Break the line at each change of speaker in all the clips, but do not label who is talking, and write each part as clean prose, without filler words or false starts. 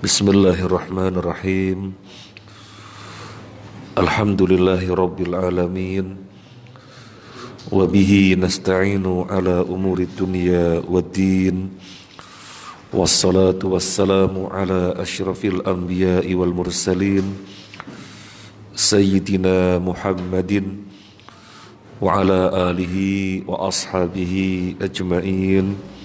Bismillahirrahmanirrahim. Alhamdulillahi rabbil alamin. Wa bihi nasta'inu ala umuri dunya waddin. Wassalatu wassalamu ala asyrafil anbiya'i wal mursalin Sayyidina Muhammadin wa ala alihi wa ashabihi ajma'in.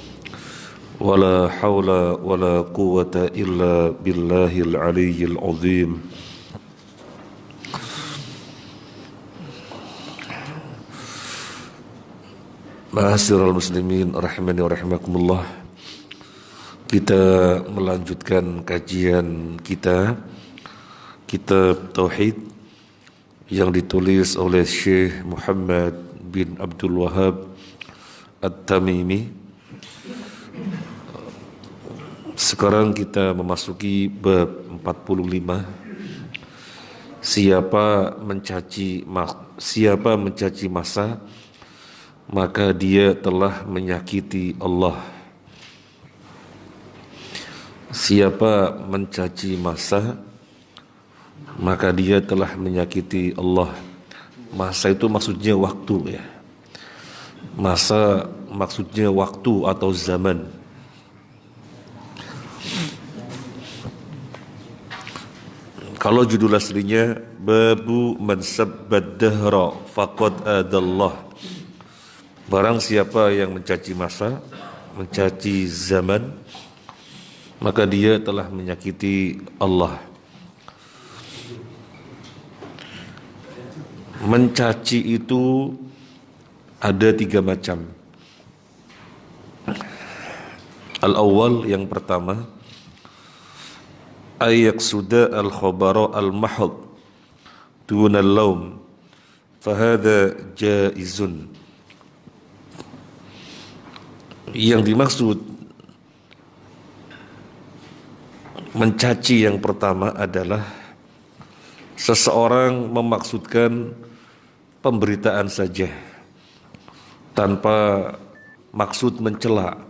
Wala hawla wala quwwata illa billahil aliyyil azim. Ma'asyiral muslimin rahimani wa rahimakumullah. Kita melanjutkan kajian kita Kitab Tauhid yang ditulis oleh Syekh Muhammad bin Abdul Wahhab At-Tamimi. Sekarang kita memasuki bab 45. Siapa mencaci masa, maka dia telah menyakiti Allah. Siapa mencaci masa, maka dia telah menyakiti Allah. Masa itu maksudnya waktu, ya. Masa maksudnya waktu atau zaman. Kalau judul aslinya Babu man sabbad dahra faqad adallah. Barang siapa yang mencaci masa, mencaci zaman, maka dia telah menyakiti Allah. Mencaci itu ada 3 macam. Al-awwal, yang pertama, ayaqsuda al-khabara al-mahd duna al-lawm fahadha jaizun. Yang dimaksud mencaci yang pertama adalah seseorang memaksudkan pemberitaan saja tanpa maksud mencela,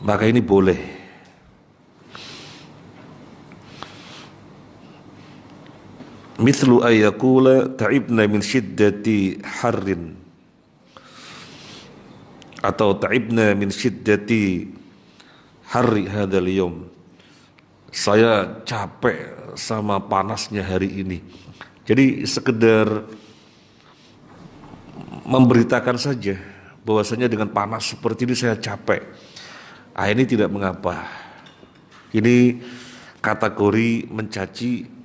maka ini boleh. Mithlu ayyakula ta'ibna min syiddati harrin, atau ta'ibna min syiddati harri hadzal yawm. Saya capek sama panasnya hari ini. Jadi sekedar memberitakan saja bahwasanya dengan panas seperti ini saya capek. Ini tidak mengapa. Ini kategori mencaci.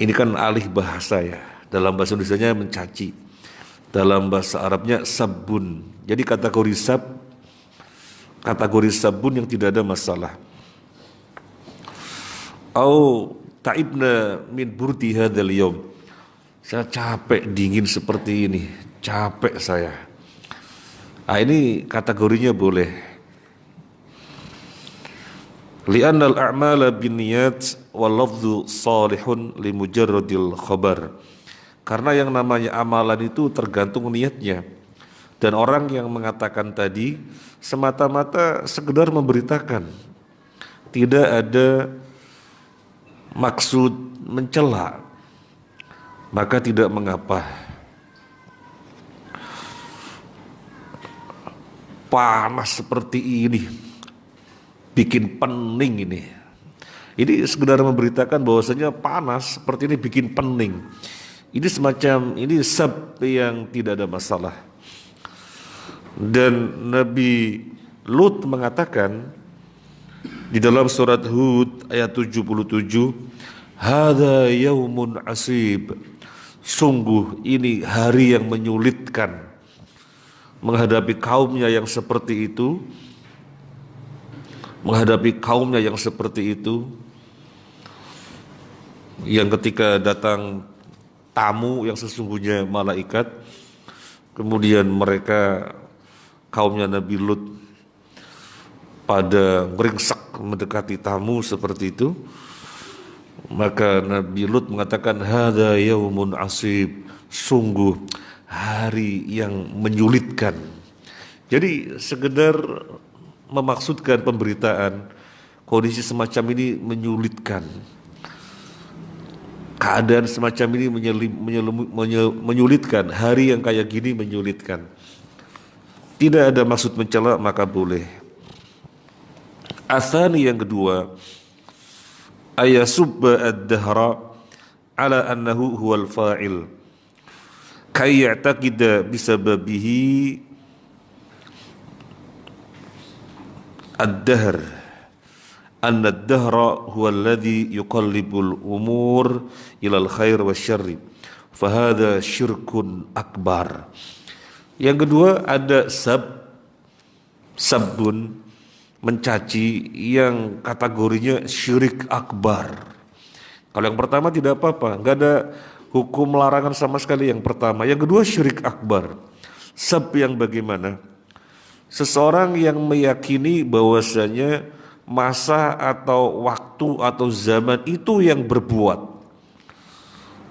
Ini kan alih bahasa, ya. Dalam bahasa Indonesianya mencaci, dalam bahasa Arabnya sabbun. Jadi kategori sabbun yang tidak ada masalah. Au ta'ibna min burdi hadzal yaum. Saya capek dingin seperti ini, capek saya. Ini kategorinya boleh. Li'annal a'mala binniyat wal lafdhu salihun li mujarradil khabar. Karena yang namanya amalan itu tergantung niatnya. Dan orang yang mengatakan tadi semata-mata sekedar memberitakan, tidak ada maksud mencela, maka tidak mengapa. Panas seperti ini, bikin pening ini. Ini sekedar memberitakan bahwasanya panas seperti ini bikin pening. Ini semacam, ini sab yang tidak ada masalah. Dan Nabi Lut mengatakan di dalam surat Hud ayat 77, hadza yaumun asib. Sungguh ini hari yang menyulitkan menghadapi kaumnya yang seperti itu. Menghadapi kaumnya yang seperti itu, yang ketika datang tamu yang sesungguhnya malaikat, kemudian mereka kaumnya Nabi Lut pada ngeringsek mendekati tamu seperti itu, maka Nabi Lut mengatakan hadza yaumun asib, sungguh hari yang menyulitkan. Jadi sekedar memaksudkan pemberitaan, kondisi semacam ini menyulitkan. Keadaan semacam ini menyulitkan. Hari yang kayak gini menyulitkan. Tidak ada maksud mencela, maka boleh. Atsani yang kedua, ayasubba ad-dahra ala annahu huwal fa'il kay ya'taqida bisababihi ad-dahr anna ad-dahra huwa alladhi yuqallibul umur ilal khair wasyarri fahadha syirkun akbar. Yang kedua ada sabbun, mencaci, yang kategorinya syirik akbar. Kalau yang pertama tidak apa-apa, nggak ada hukum larangan sama sekali yang pertama. Yang kedua syirik akbar. Sab yang bagaimana? Seseorang yang meyakini bahwasanya masa atau waktu atau zaman itu yang berbuat.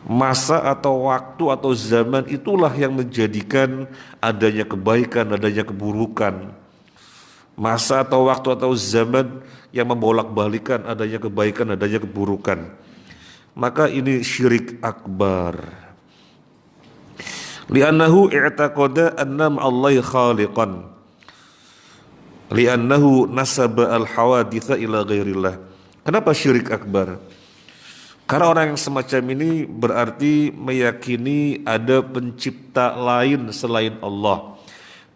Masa atau waktu atau zaman itulah yang menjadikan adanya kebaikan, adanya keburukan. Masa atau waktu atau zaman yang membolak-balikan adanya kebaikan, adanya keburukan. Maka ini syirik akbar. Li'annahu i'taqada anna ma'allahi khaliqan. Li'annahu nasaba al-hawaditha ila ghairillah. Kenapa syirik akbar? Karena orang yang semacam ini berarti meyakini ada pencipta lain selain Allah,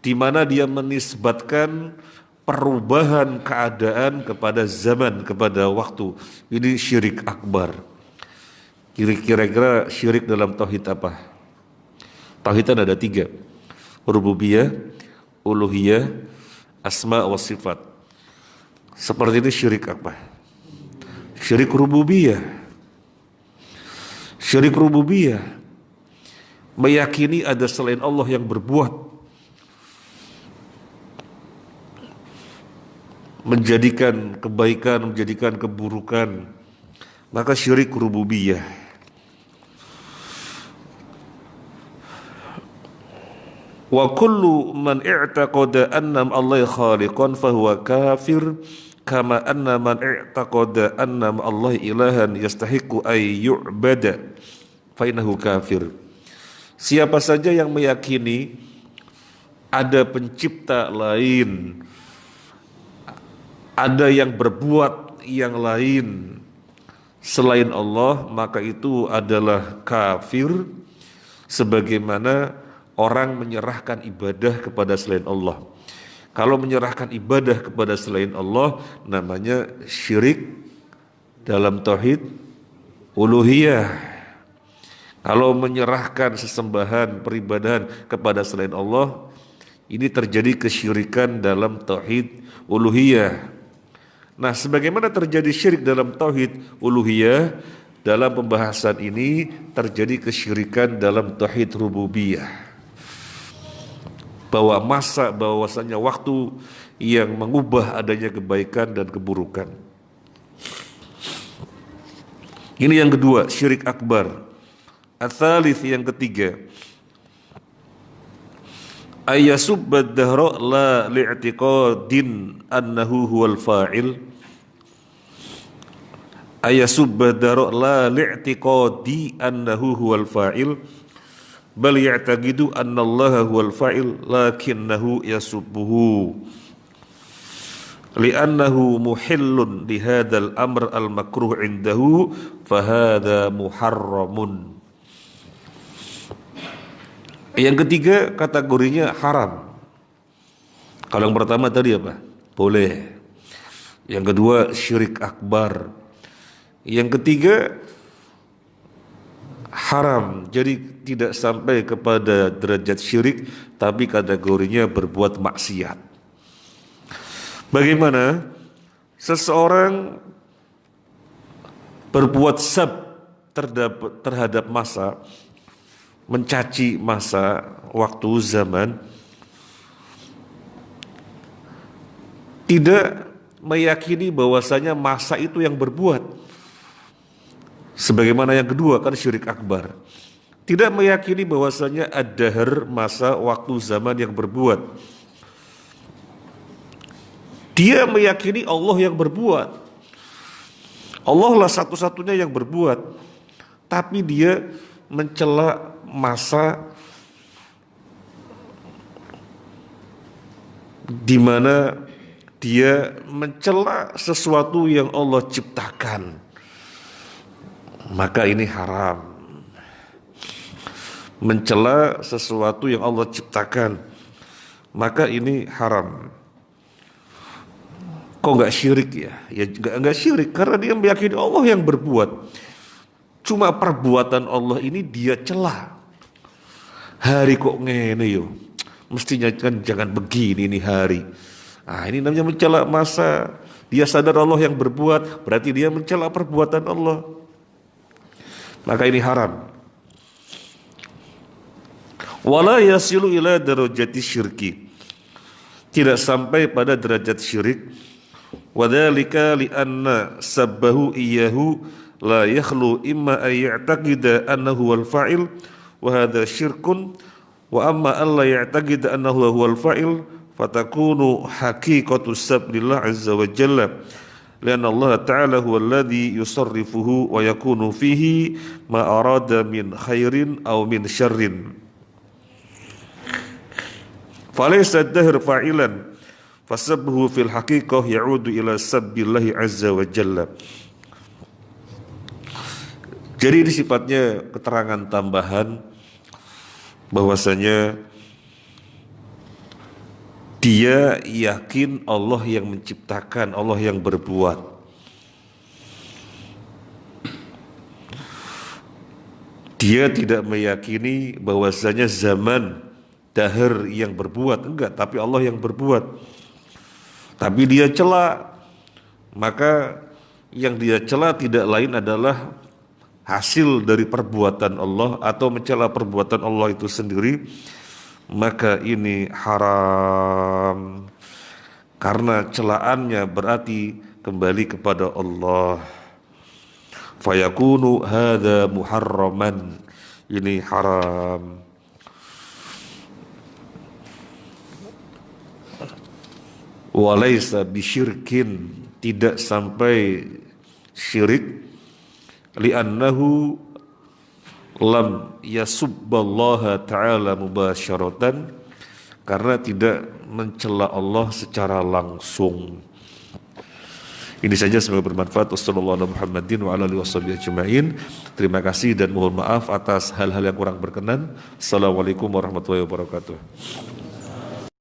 di mana dia menisbatkan perubahan keadaan kepada zaman, kepada waktu. Ini syirik akbar. Kira-kira syirik dalam tauhid apa? Tauhid ada 3. Rububiyah, uluhiyah, asma wa sifat. Seperti ini syirik apa? Syirik rububiyah. Syirik rububiyah meyakini ada selain Allah yang berbuat, menjadikan kebaikan, menjadikan keburukan. Maka syirik rububiyah. Wa kullu man i'taqada anna Allahi khaliqan fahuwa kafir kama anna man i'taqada anna Allahi ilahan yastahiqu ay yu'bada fa innahu kafir. Siapa saja yang meyakini ada pencipta lain, ada yang berbuat yang lain selain Allah, maka itu adalah kafir, sebagaimana orang menyerahkan ibadah kepada selain Allah. Kalau menyerahkan ibadah kepada selain Allah namanya syirik dalam tauhid uluhiyah. Kalau menyerahkan sesembahan, peribadahan kepada selain Allah, ini terjadi kesyirikan dalam tauhid uluhiyah. Nah, sebagaimana terjadi syirik dalam tauhid uluhiyah, dalam pembahasan ini terjadi kesyirikan dalam tauhid rububiyah. Bahwasanya waktu yang mengubah adanya kebaikan dan keburukan. Ini yang kedua, syirik akbar. Ats-tsalits yang ketiga, ayasubbad dahra la li'tiqadin annahu huwal fa'il. Ayasubbad dahra la li'tiqadi annahu huwal fa'il. Bal ya'taqidu anna Allaha huwal fa'il lakinnahu yasubbuhu li'annahu muhillun li hadzal amr al makruh indahu fa hadza muharramun. Yang ketiga kategorinya haram. Kalau yang pertama tadi apa? Boleh. Yang kedua syirik akbar. Yang ketiga haram, jadi tidak sampai kepada derajat syirik, tapi kategorinya berbuat maksiat. Bagaimana seseorang berbuat terhadap masa, mencaci masa, waktu, zaman, tidak meyakini bahwasanya masa itu yang berbuat. Sebagaimana yang kedua kan syirik akbar. Tidak meyakini bahwasanya ad-dahr, masa, waktu, zaman yang berbuat. Dia meyakini Allah yang berbuat. Allah lah satu-satunya yang berbuat, tapi dia mencela masa di mana dia mencela sesuatu yang Allah ciptakan, maka ini haram. Mencela sesuatu yang Allah ciptakan, maka ini haram. Kok nggak syirik ya? Ya nggak syirik karena dia meyakini Allah yang berbuat. Cuma perbuatan Allah ini dia celah. Hari kok ngene yo. Mestinya kan jangan begini nih hari. Ah ini namanya mencela masa dia sadar Allah yang berbuat, berarti dia mencela perbuatan Allah. Maka ini haram. Wala yasilu ila darajati syirki. Tidak sampai pada derajat syirik. Wadzalika li'anna sabbahu iyyahu la yakhlu imma ay ya'taqida annahu wal fa'il wa hadha syirkun wa amma alla ya'taqida annahu huwal fa'il fatakunu haqiqatu sabbillah azza wa jalla lianna Allah ta'ala huwa alladhi yusarrifuhu wa yakunu fihi ma arada min khairin aw min syarrin falaysa ad-dahr fa'ilan fasabbuhu fil haqiqah ya'udu ila sabbillahi azza wa jalla. Jadi ini sifatnya keterangan tambahan bahwasanya dia yakin Allah yang menciptakan, Allah yang berbuat. Dia tidak meyakini bahwasanya zaman dahar yang berbuat, enggak, tapi Allah yang berbuat. Tapi dia cela, maka yang dia cela tidak lain adalah hasil dari perbuatan Allah atau mencela perbuatan Allah itu sendiri, maka ini haram karena celaannya berarti kembali kepada Allah. Fayakunu hadza muharraman, ini haram. Walaysa bisyirkin, tidak sampai syirik, li'annahu lam yasubballaha ta'ala mubasyaratan, karena tidak mencela Allah secara langsung. Ini saja, semoga bermanfaat. Wassalamualaikum warahmatullahi wabarakatuh. Terima kasih dan mohon maaf atas hal-hal yang kurang berkenan. Assalamualaikum warahmatullahi wabarakatuh.